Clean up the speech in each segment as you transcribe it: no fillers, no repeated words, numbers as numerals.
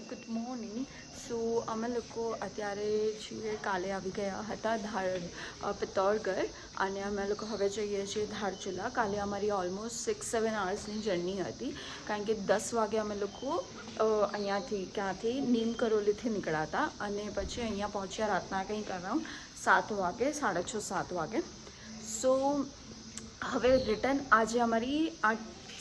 Good morning. સો અમે લોકો અત્યારે છીએ, કાલે આવી ગયા હતા પિત્તોરગઢ, અને અમે લોકો હવે જઈએ છીએ ધારચુલા. કાલે અમારી ઓલમોસ્ટ 6-7 આવર્સની જર્ની હતી, કારણ કે 10 વાગે અમે લોકો અહીંયાથી ક્યાંથી નીમ કરોલીથી નીકળ્યા હતા, અને પછી અહીંયા પહોંચ્યા રાતના કંઈક અરાઉન્ડ 7 વાગે, 6:30-7 વાગે. સો હવે રિટર્ન આજે અમારી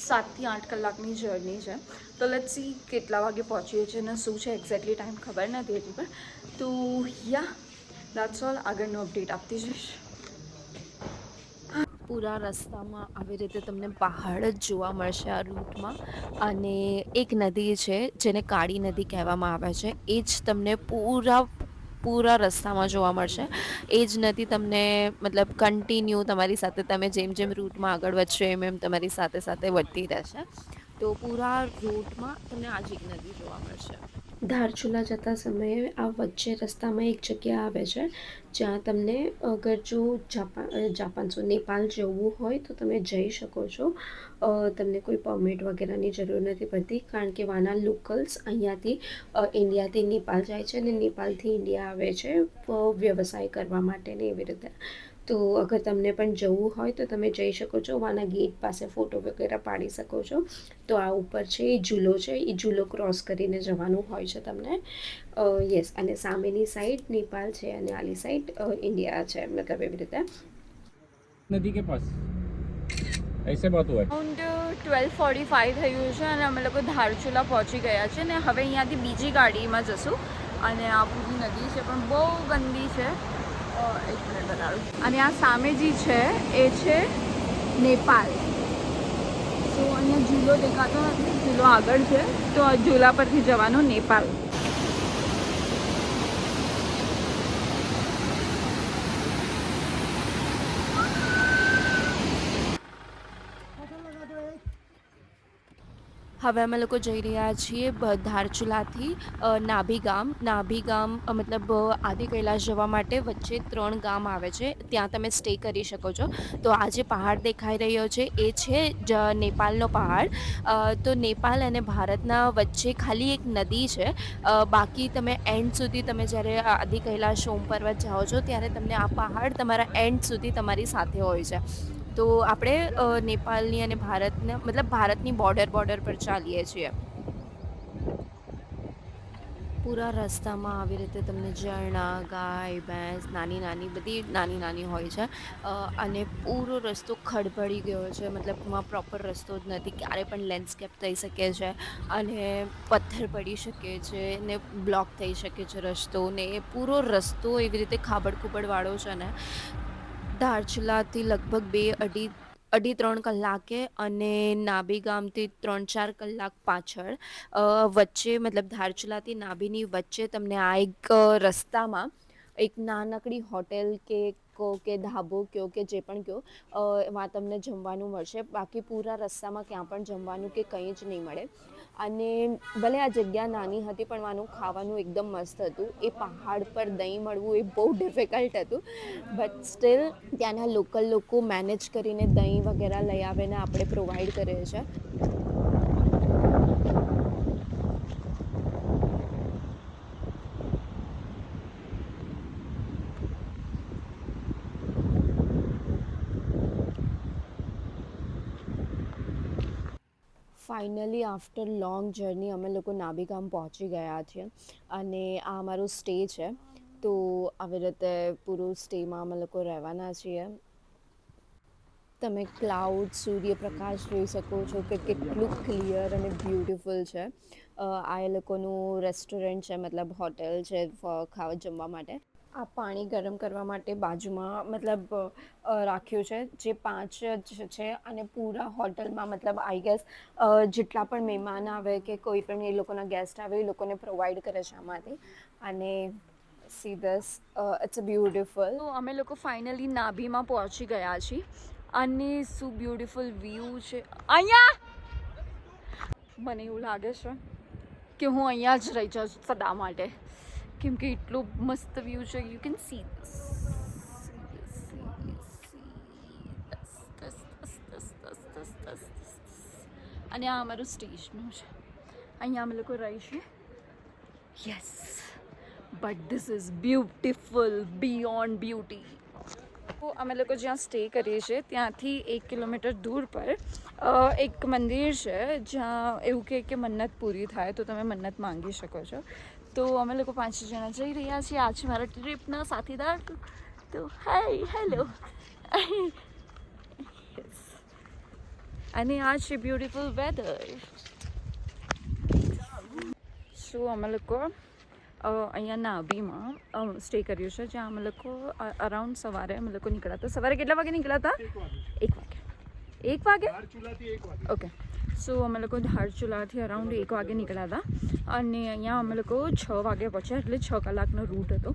7-8 કલાકની જર્ની છે. તો લેટ્સ સી કેટલા વાગે પહોંચીએ છીએ અને શું છે એક્ઝેક્ટલી ટાઈમ ખબર નથી હજી પણ. તો યા દેટ્સ ઓલ. આગળનો અપડેટ આપતી જઈશ. પૂરા રસ્તામાં આવી રીતે તમને પહાડ જ જોવા મળશે આ રૂટમાં, અને એક નદી છે જેને કાળી નદી કહેવામાં આવે છે, એ જ તમને પૂરા રસ્તામાં જોવા મળશે. એ જ નદી તમને મતલબ કન્ટિન્યુ તમારી સાથે, તમે જેમ જેમ રૂટમાં આગળ વધશો એમ એમ તમારી સાથે સાથે વધતી રહેશે. તો પૂરા રૂટમાં તમને આ જ એક નદી જોવા મળશે. ધારચુલા જતા સમયે આ વચ્ચે રસ્તામાં એક જગ્યા આવે છે જ્યાં તમને અગર જો નેપાળ જવું હોય તો તમે જઈ શકો છો. તમને કોઈ પરમિટ વગેરેની જરૂર નથી પડતી, કારણ કે વાના લોકલ્સ અહીંયાથી ઇન્ડિયાથી નેપાળ જાય છે અને નેપાળથી ઇન્ડિયા આવે છે વ્યવસાય કરવા માટે ને એવી રીતે. તો અગર તમને પણ જવું હોય તો તમે જઈ શકો છો. વાના ગેટ પાસે ફોટો વગેરે પાડી શકો છો. તો આ ઉપર છે એ ઝૂલો છે, એ ઝૂલો ક્રોસ કરીને જવાનું હોય છે તમને. યસ, અને સામેની સાઈડ નેપાળ છે અને આલી સાઈડ ઇન્ડિયા છે, મતલબ એવી રીતે. नदी के पास ऐसे बात हुआ है. અરાઉન્ડ 12:45 થયું છે અને અમે લોકો ધારચુલા પહોંચી ગયા છે, ને હવે અહીંયાથી બીજી ગાડીમાં જશું. અને આ પૂરી નદી છે પણ બહુ ગંદી છે. એક મિનિટ બતાડું. અને આ સામે જે છે એ છે નેપાળ. તો અહીંયા ઝૂલો દેખાતો નથી, ઝૂલો આગળ છે, તો આ ઝૂલા પરથી જવાનું નેપાળ. હવે અમે લોકો જઈ રહ્યા છીએ ધારચુલાથી નાભી ગામ. મતલબ આદિ કૈલાશ જવા માટે વચ્ચે 3 ગામ આવે છે, ત્યાં તમે સ્ટે કરી શકો છો. તો આ જે પહાડ દેખાઈ રહ્યો છે એ છે નેપાળનો પહાડ. તો નેપાળ અને ભારતના વચ્ચે ખાલી એક નદી છે. બાકી તમે એન્ડ સુધી, તમે જ્યારે આદિ કૈલાશ સોમ પર્વત જાઓ છો ત્યારે તમને આ પહાડ તમારા એન્ડ સુધી તમારી સાથે હોય છે. તો આપણે નેપાળની અને ભારતની બોર્ડર પર ચાલીએ છીએ. પૂરા રસ્તામાં આવી રીતે તમને ઝરણા, ગાય, ભેંસ બધી નાની હોય છે. અને પૂરો રસ્તો ખડબડી ગયો છે, મતલબ એમાં પ્રોપર રસ્તો જ નથી. ક્યારે પણ લેન્ડસ્કેપ થઈ શકે છે અને પથ્થર પડી શકે છે ને બ્લોક થઈ શકે છે રસ્તો, ને એ પૂરો રસ્તો એવી રીતે ખાબડ-ખુબડવાળો છે ને. ધારચુલાથી લગભગ 2-3 કલાકે, અને નાભી ગામથી 3-4 કલાક પાછળ વચ્ચે, મતલબ ધારચુલાથી નાભીની વચ્ચે તમને આ એક રસ્તામાં એક નાનકડી હોટેલ કે ધાબો કહો કે જે પણ કહો, એમાં તમને જમવાનું મળશે. બાકી પૂરા રસ્તામાં ક્યાં પણ જમવાનું કે કંઈ જ નહીં મળે. અને ભલે આ જગ્યા નાની હતી પણ આનું ખાવાનું એકદમ મસ્ત હતું. એ પહાડ પર દહીં મળવું એ બહુ ડિફિકલ્ટ હતું, બટ સ્ટીલ ત્યાંના લોકલ લોકો મેનેજ કરીને દહીં વગેરે લઈ આવે ને આપણે પ્રોવાઈડ કરે છે. ફાઇનલી આફ્ટર લોંગ જર્ની અમે લોકો નાભી ગામ પહોંચી ગયા છીએ, અને આ અમારો સ્ટે છે. તો આવી રીતે પૂરું સ્ટેમાં અમે લોકો રહેવાના છીએ. તમે ક્લાઉડ, સૂર્યપ્રકાશ જોઈ શકો છો કે કેટલું ક્લિયર અને બ્યુટિફુલ છે. આ એ લોકોનું રેસ્ટોરન્ટ છે, મતલબ હોટેલ છે જમવા માટે. આ પાણી ગરમ કરવા માટે બાજુમાં મતલબ રાખ્યું છે, જે 5 જ છે. અને પૂરા હોટલમાં, મતલબ આઈ ગેસ જેટલા પણ મહેમાન આવે કે કોઈ પણ એ લોકોના ગેસ્ટ આવે એ લોકોને પ્રોવાઈડ કરે છે આમાંથી. અને see this, it's a beautiful. તો અમે લોકો ફાઇનલી નાભીમાં પહોંચી ગયા છીએ, અને શું બ્યુટિફુલ વ્યૂ છે અહીંયા. મને એવું લાગે છે કે હું અહીંયા જ રહી જાઉં સદા માટે, કેમ કે એટલું મસ્ત વ્યૂ છે. યુ કેન સી અને આ અમારું સ્ટેશનનું છે, અહીંયા અમે લોકો રહીશું. Yes but this is beautiful beyond beauty. તો અમે લોકો જ્યાં સ્ટે કરીએ છીએ ત્યાંથી 1 કિલોમીટર દૂર પર એક મંદિર છે જ્યાં એવું કહે કે મન્નત પૂરી થાય તો તમે મન્નત માંગી શકો છો. તો અમે લોકો 5 જણા જઈ રહ્યા છીએ. આ છે મારા ટ્રીપના સાથીદાર. તો હાય હેલો. અને આ છે બ્યુટીફુલ વેધર. સો અમે લોકો અહીંયા નાભીમાં સ્ટે કર્યું છે જ્યાં અમે લોકો અરાઉન્ડ સવારે અમે લોકો નીકળ્યા હતા. સવારે કેટલા વાગે નીકળ્યા હતા? 1 વાગે. ઓકે. સો અમે લોકો ધારચુલાથી અરાઉન્ડ 1 વાગે નીકળ્યા હતા અને અહીંયા અમે લોકો 6 વાગે પહોંચ્યા, એટલે 6 કલાકનો રૂટ હતો.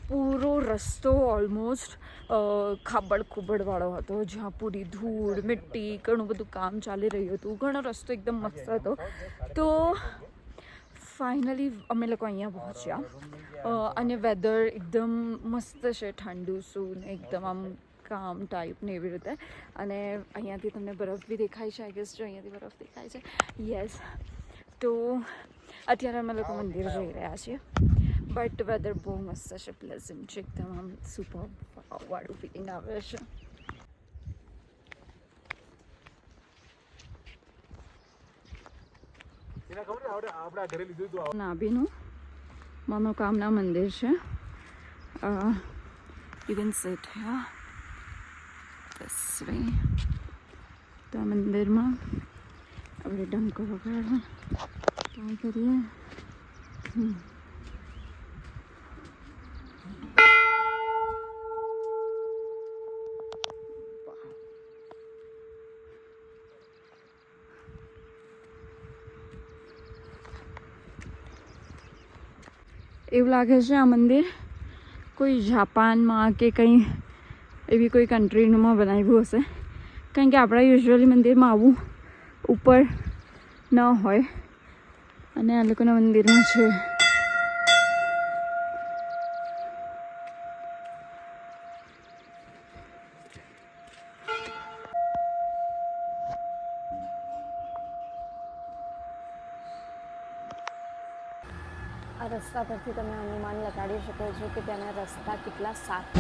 પૂરો રસ્તો ઓલમોસ્ટ ખાબડ ખુબડવાળો હતો જ્યાં પૂરી ધૂળ મિટ્ટી ઘણું બધું કામ ચાલી રહ્યું હતું. ઘણો રસ્તો એકદમ મસ્ત હતો. તો ફાઇનલી અમે લોકો અહીંયા પહોંચ્યા અને વેધર એકદમ મસ્ત છે, ઠંડુ શું ને એકદમ આમ કામ ટાઈપ ને એવી રીતે. અને અહીંયાથી તમને બરફ બી દેખાય છે. આઈ ગેસ જો અહીંયાથી બરફ દેખાય છે. યસ. તો અત્યારે અમે લોકો મંદિર જઈ રહ્યા છીએ બટ વેધર બહુ મસ્ત છે, પ્લેઝન્ટ છે એકદમ આમ સુપર વાળું ફિલિંગ આવે છે. નાભીનું મનોકામના મંદિર છે. You can seat here this way. તો આ મંદિરમાં આપણે ડંકો વગાડવા ટ્રાય કરીએ. એવું લાગે છે આ મંદિર કોઈ જાપાનમાં કે કંઈ એવી કોઈ કન્ટ્રીમાં બનાવ્યું હશે, કારણ કે આપણા યુઝ્યુઅલી મંદિરમાં આવું ઉપર ન હોય અને આ લોકોના મંદિરમાં છે. આ રસ્તા પરથી તમે અનુમાન લગાડી શકો છો કે ત્યાંના રસ્તા કેટલા સારા